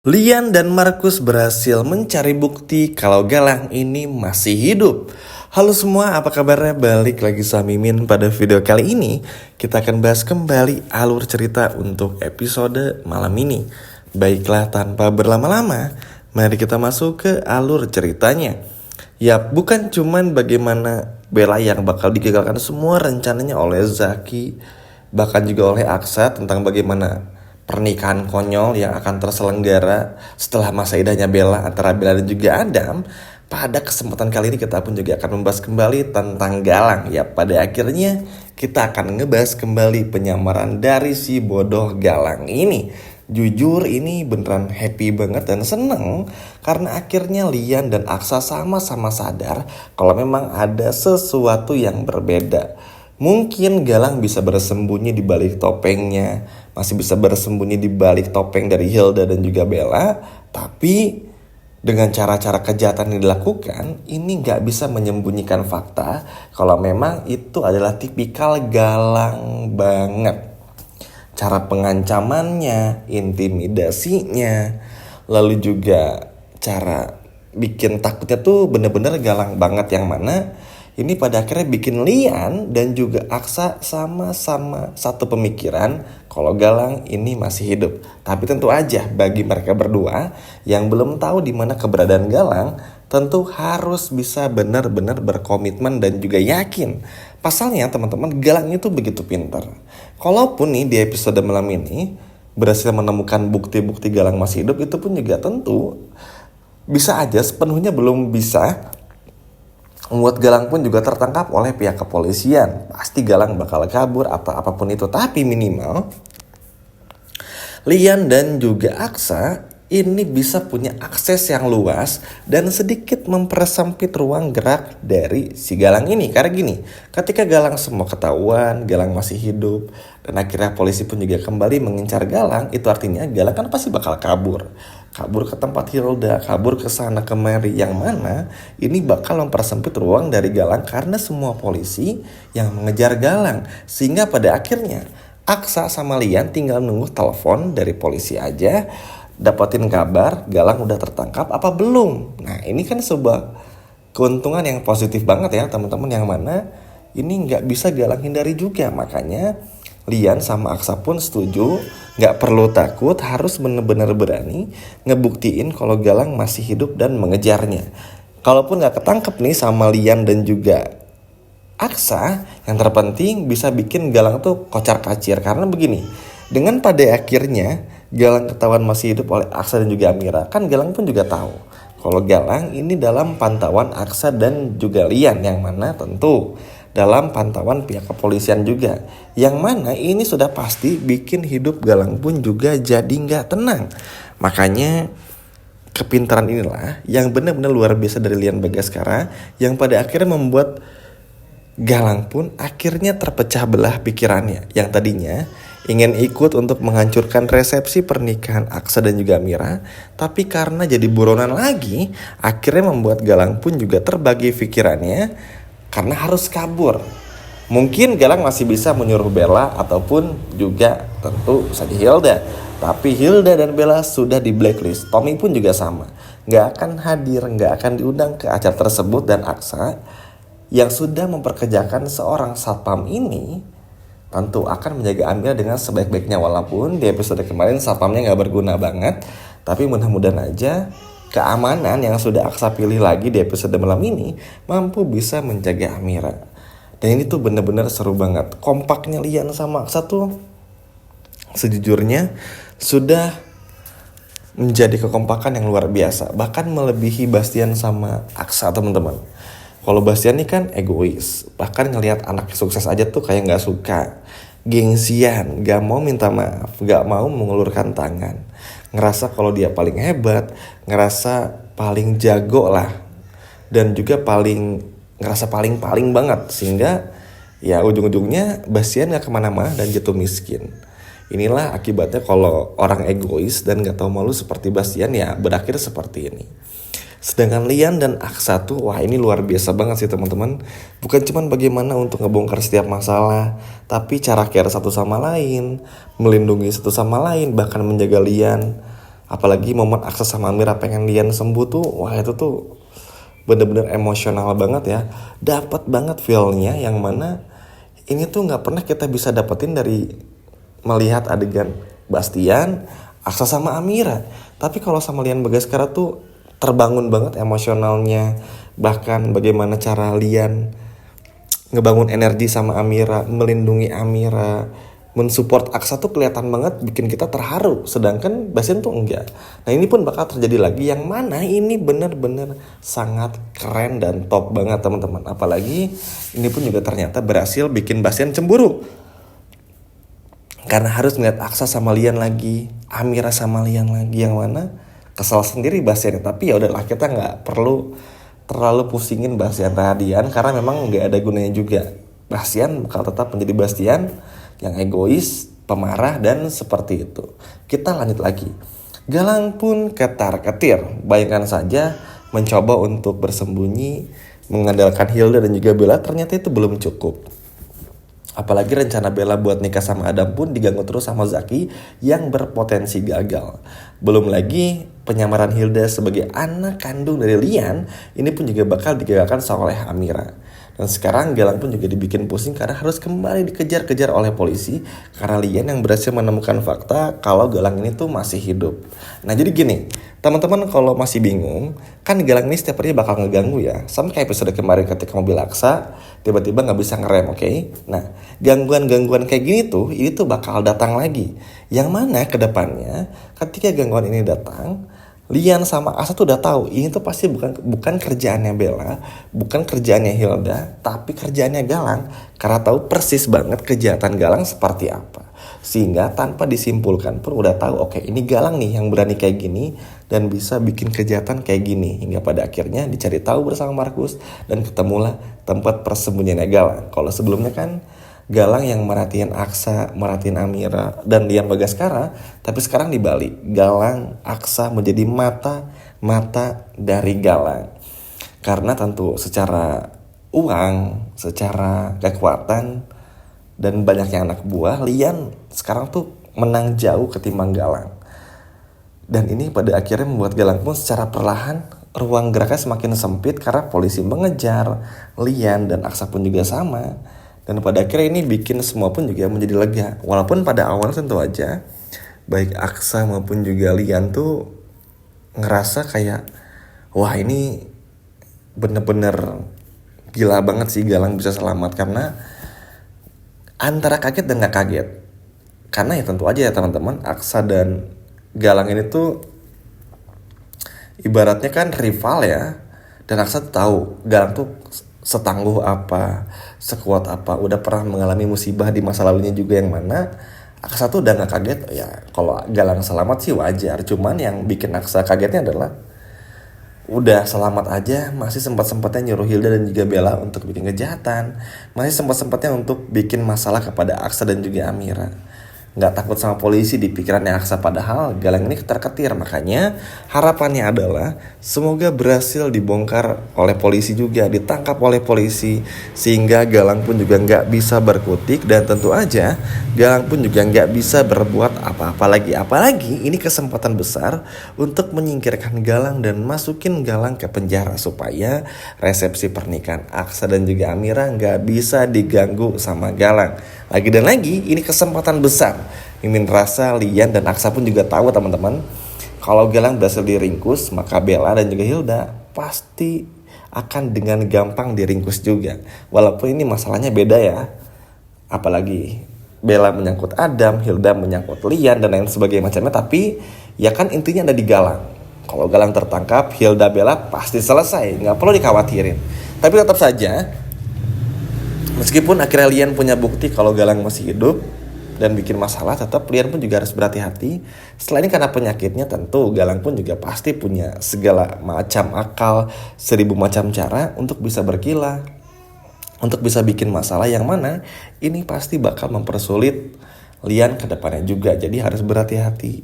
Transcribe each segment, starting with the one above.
Lian dan Markus berhasil mencari bukti kalau Galang ini masih hidup. Halo semua, apa kabarnya? Balik lagi sama Mimin. Pada video kali ini kita akan bahas kembali alur cerita untuk episode malam ini. Baiklah, tanpa berlama-lama, mari kita masuk ke alur ceritanya. Yap, bukan cuman bagaimana Bella yang bakal digagalkan semua rencananya oleh Zaki, bahkan juga oleh Aksa, tentang bagaimana pernikahan konyol yang akan terselenggara setelah masa idahnya Bella antara Bella dan juga Adam. Pada kesempatan kali ini kita pun juga akan membahas kembali tentang Galang. Ya, pada akhirnya kita akan ngebahas kembali penyamaran dari si bodoh Galang ini. Jujur ini beneran happy banget dan seneng karena akhirnya Lian dan Aksa sama-sama sadar kalau memang ada sesuatu yang berbeda. Mungkin Galang bisa bersembunyi di balik topengnya, masih bisa bersembunyi di balik topeng dari Hilda dan juga Bella, tapi dengan cara-cara kejahatan yang dilakukan, ini nggak bisa menyembunyikan fakta kalau memang itu adalah tipikal Galang banget. Cara pengancamannya, intimidasinya, lalu juga cara bikin takutnya tuh bener-bener Galang banget, yang mana ini pada akhirnya bikin Lian dan juga Aksa sama-sama satu pemikiran kalau Galang ini masih hidup. Tapi tentu aja bagi mereka berdua yang belum tahu di mana keberadaan Galang, tentu harus bisa benar-benar berkomitmen dan juga yakin. Pasalnya teman-teman, Galang itu begitu pintar. Kalaupun nih di episode malam ini berhasil menemukan bukti-bukti Galang masih hidup, itu pun juga tentu bisa aja sepenuhnya belum bisa membuat Galang pun juga tertangkap oleh pihak kepolisian. Pasti Galang bakal kabur atau apapun itu. Tapi minimal Lian dan juga Aksa ini bisa punya akses yang luas dan sedikit mempersempit ruang gerak dari si Galang ini. Karena gini, ketika Galang semua ketahuan, Galang masih hidup, dan akhirnya polisi pun juga kembali mengincar Galang, itu artinya Galang kan pasti bakal kabur. Kabur ke tempat Hilda, kabur ke sana kemari, yang mana ini bakal mempersempit ruang dari Galang karena semua polisi yang mengejar Galang. Sehingga pada akhirnya Aksa sama Lian tinggal nunggu telepon dari polisi aja, dapetin kabar Galang udah tertangkap apa belum. Nah, ini kan sebuah keuntungan yang positif banget ya teman-teman, yang mana ini nggak bisa Galang hindari juga. Makanya Lian sama Aksa pun setuju, nggak perlu takut, harus benar-benar berani ngebuktiin kalau Galang masih hidup dan mengejarnya. Kalaupun nggak ketangkep nih sama Lian dan juga Aksa, yang terpenting bisa bikin Galang tuh kocar-kacir. Karena begini, dengan pada akhirnya Galang ketahuan masih hidup oleh Aksa dan juga Amira, kan Galang pun juga tahu kalau Galang ini dalam pantauan Aksa dan juga Lian, yang mana tentu dalam pantauan pihak kepolisian juga, yang mana ini sudah pasti bikin hidup Galang pun juga jadi nggak tenang. Makanya kepintaran inilah yang benar-benar luar biasa dari Lian Bagaskara, yang pada akhirnya membuat Galang pun akhirnya terpecah belah pikirannya. Yang tadinya ingin ikut untuk menghancurkan resepsi pernikahan Aksa dan juga Amira, tapi karena jadi buronan lagi, akhirnya membuat Galang pun juga terbagi pikirannya karena harus kabur. Mungkin Galang masih bisa menyuruh Bella ataupun juga tentu saja Hilda, tapi Hilda dan Bella sudah di blacklist. Tommy pun juga sama, gak akan hadir, gak akan diundang ke acara tersebut. Dan Aksa yang sudah memperkerjakan seorang satpam ini tentu akan menjaga Amira dengan sebaik-baiknya. Walaupun di episode kemarin satpamnya gak berguna banget, tapi mudah-mudahan aja keamanan yang sudah Aksa pilih lagi di episode malam ini mampu bisa menjaga Amira. Dan ini tuh bener-bener seru banget. Kompaknya Lian sama Aksa tuh sejujurnya sudah menjadi kekompakan yang luar biasa, bahkan melebihi Bastian sama Aksa teman-teman. Kalau Bastian ini kan egois, bahkan ngelihat anak sukses aja tuh kayak gak suka, gengsian, gak mau minta maaf, gak mau mengulurkan tangan, ngerasa kalau dia paling hebat, ngerasa paling jago lah, dan juga ngerasa paling banget. Sehingga ya ujung-ujungnya Bastian gak kemana-mana dan jatuh miskin. Inilah akibatnya kalau orang egois dan gak tahu malu seperti Bastian, ya berakhir seperti ini. Sedangkan Lian dan Aksa tuh, wah ini luar biasa banget sih teman-teman. Bukan cuman bagaimana untuk ngebongkar setiap masalah, tapi cara care satu sama lain, melindungi satu sama lain, bahkan menjaga Lian Apalagi momen Aksa sama Amira pengen Lian sembuh tuh, wah itu tuh bener-bener emosional banget ya. Dapat banget feel-nya yang mana ini tuh nggak pernah kita bisa dapetin dari melihat adegan Bastian, Aksa sama Amira. Tapi kalau sama Lian Bagaskara tuh terbangun banget emosionalnya. Bahkan bagaimana cara Lian ngebangun energi sama Amira, melindungi Amira, mensupport Aksa tuh kelihatan banget bikin kita terharu. Sedangkan Bastian tuh enggak. Nah ini pun bakal terjadi lagi yang mana ini bener-bener sangat keren dan top banget teman-teman. Apalagi ini pun juga ternyata berhasil bikin Bastian cemburu. Karena harus ngeliat Aksa sama Lian lagi, Amira sama Lian lagi, yang mana kesal sendiri Bastian. Tapi ya udahlah, kita nggak perlu terlalu pusingin Bastian Rahadian karena memang nggak ada gunanya juga. Bastian bakal tetap menjadi Bastian yang egois, pemarah, dan seperti itu. Kita lanjut lagi. Galang pun ketar-ketir. Bayangkan saja mencoba untuk bersembunyi, mengandalkan Hilda dan juga Bella, ternyata itu belum cukup. Apalagi rencana Bella buat nikah sama Adam pun diganggu terus sama Zaki yang berpotensi gagal. Belum lagi penyamaran Hilda sebagai anak kandung dari Lian ini pun juga bakal digagalkan oleh Amira. Dan sekarang Galang pun juga dibikin pusing karena harus kembali dikejar-kejar oleh polisi karena Lian yang berhasil menemukan fakta kalau Galang ini tuh masih hidup. Nah jadi gini, teman-teman kalau masih bingung, kan Galang ini setiap hari bakal ngeganggu ya. Sama kayak episode kemarin ketika mobil Aksa tiba-tiba gak bisa ngerem, oke? Nah, gangguan-gangguan kayak gini tuh, ini tuh bakal datang lagi. Yang mana ke depannya ketika gangguan ini datang, Lian sama Aksa tuh udah tahu ini tuh pasti bukan kerjaannya Bella, bukan kerjaannya Hilda, tapi kerjaannya Galang. Karena tahu persis banget kejahatan Galang seperti apa. Sehingga tanpa disimpulkan pun udah tahu, oke, ini Galang nih yang berani kayak gini dan bisa bikin kejahatan kayak gini. Hingga pada akhirnya dicari tahu bersama Markus dan ketemulah tempat persembunyiannya Galang. Kalau sebelumnya kan Galang yang merhatiin Aksa, merhatiin Amira, dan Lian Bagaskara. Tapi sekarang dibalik, Galang, Aksa menjadi mata dari Galang. Karena tentu secara uang, secara kekuatan, dan banyaknya anak buah, Lian sekarang tuh menang jauh ketimbang Galang. Dan ini pada akhirnya membuat Galang pun secara perlahan ruang geraknya semakin sempit karena polisi mengejar. Lian dan Aksa pun juga sama. Dan pada akhirnya ini bikin semua pun juga menjadi lega. Walaupun pada awal tentu aja baik Aksa maupun juga Lian tuh ngerasa kayak, wah ini bener-bener gila banget sih Galang bisa selamat. Karena antara kaget dan gak kaget. Karena ya tentu aja ya teman-teman, Aksa dan Galang ini tuh ibaratnya kan rival ya. Dan Aksa tuh tahu Galang tuh setangguh apa, sekuat apa, udah pernah mengalami musibah di masa lalunya juga, yang mana Aksa tuh udah gak kaget. Ya kalau Galang selamat sih wajar, cuman yang bikin Aksa kagetnya adalah udah selamat aja masih sempat-sempatnya nyuruh Hilda dan juga Bella untuk bikin kejahatan, masih sempat-sempatnya untuk bikin masalah kepada Aksa dan juga Amira. Nggak takut sama polisi di pikirannya Aksa, padahal Galang ini ketar-ketir. Makanya harapannya adalah semoga berhasil dibongkar oleh polisi juga, ditangkap oleh polisi, sehingga Galang pun juga nggak bisa berkutik, dan tentu aja Galang pun juga nggak bisa berbuat apa-apa lagi. Apalagi ini kesempatan besar untuk menyingkirkan Galang dan masukin Galang ke penjara supaya resepsi pernikahan Aksa dan juga Amira nggak bisa diganggu sama Galang. Lagi dan lagi, ini kesempatan besar. Mimin rasa Lian dan Aksa pun juga tahu teman-teman, kalau Galang berhasil diringkus, maka Bella dan juga Hilda pasti akan dengan gampang diringkus juga. Walaupun ini masalahnya beda ya. Apalagi Bella menyangkut Adam, Hilda menyangkut Lian dan lain sebagainya macamnya. Tapi ya kan intinya ada di Galang. Kalau Galang tertangkap, Hilda, Bella pasti selesai, nggak perlu dikhawatirin. Tapi tetap saja, meskipun akhirnya Lian punya bukti kalau Galang masih hidup dan bikin masalah, tetap Lian pun juga harus berhati-hati. Selain karena penyakitnya, tentu Galang pun juga pasti punya segala macam akal, 1000 macam cara untuk bisa berkilah, untuk bisa bikin masalah yang mana ini pasti bakal mempersulit Lian ke depannya juga. Jadi harus berhati-hati,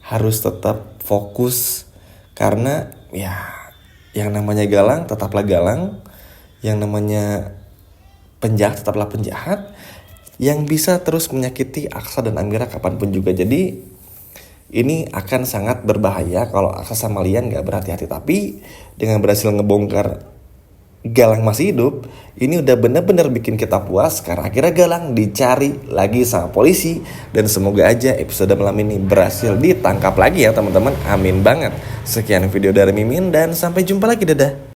harus tetap fokus, karena ya yang namanya Galang tetaplah Galang, yang namanya penjahat tetaplah penjahat, yang bisa terus menyakiti Aksa dan Amira kapanpun juga. Jadi ini akan sangat berbahaya kalau Aksa sama Lian gak berhati-hati. Tapi dengan berhasil ngebongkar Galang masih hidup, ini udah bener-bener bikin kita puas karena akhirnya Galang dicari lagi sama polisi. Dan semoga aja episode malam ini berhasil ditangkap lagi ya teman-teman. Amin banget. Sekian video dari Mimin dan sampai jumpa lagi, dadah.